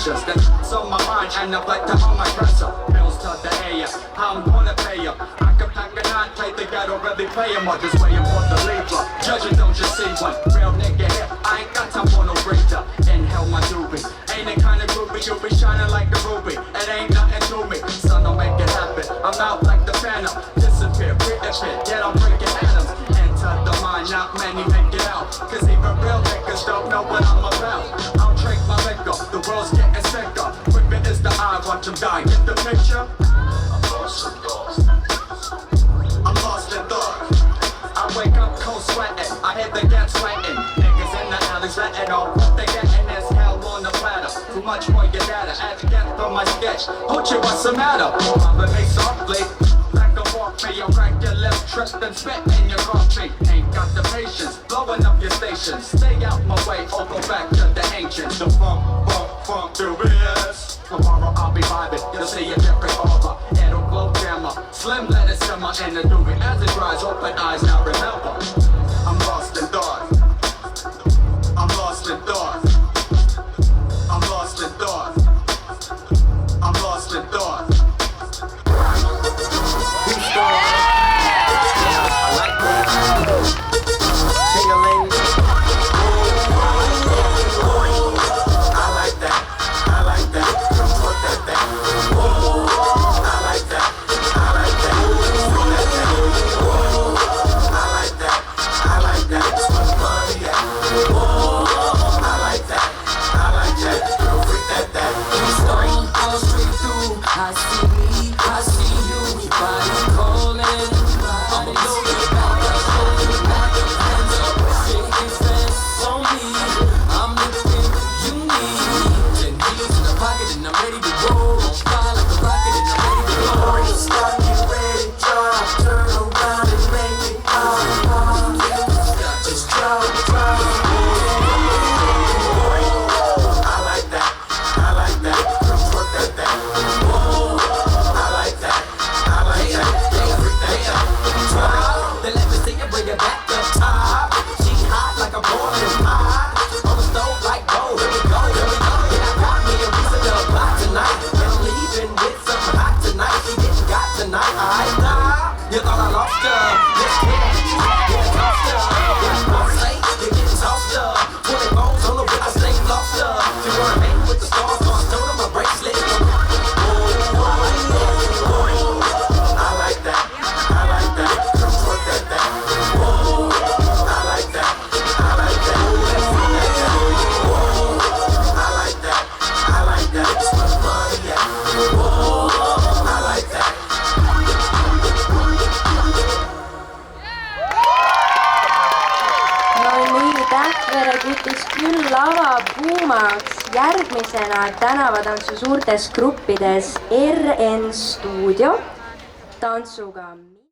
precious. That's on my mind and I like to on my dresser. Bills to the air, how I'm gonna pay ya. I can pack a nine, play the guy, don't really play him. I'm just waiting for the lever. Judging, don't you see one? Real nigga here, I ain't got time for no breather. Inhale my doobie, ain't it kinda groovy? You be shining like a ruby, it ain't nothing to me. Son, don't make it happen. I'm out like the phantom, disappear, reappear, yet I'm breaking atoms. Enter the mind, not many make it out. Cause even real niggas don't know what I'm about. I'll drink my liquor, the world's getting sicker. Quicker is the eye, watch 'em die, get the picture? I'm lost in thought. I'm lost in thought. I wake up cold sweating, I hit the gas sweating. Niggas in the alleys letting all what they getting is hell on the platter. Too much more you data, add to get from my sketch. Hoochie, what's the matter? Mama me softly. Back and forth me, you crack your lips, trip and spit in your coffee. Ain't got the patience, blowing up your station. Stay out my way, or go back to the ancients. The funk, do this. Tomorrow I'll be vibing, you'll see a different over. It'll glow jammer, slim lettuce simmer in the doobie. As it dries, open eyes, now remember. I'm lost in thought. I'm lost in thought. I'm lost in thought. I'm lost in thought. Järgmisena tänavatantsu suurtes gruppides RN Studio tantsuga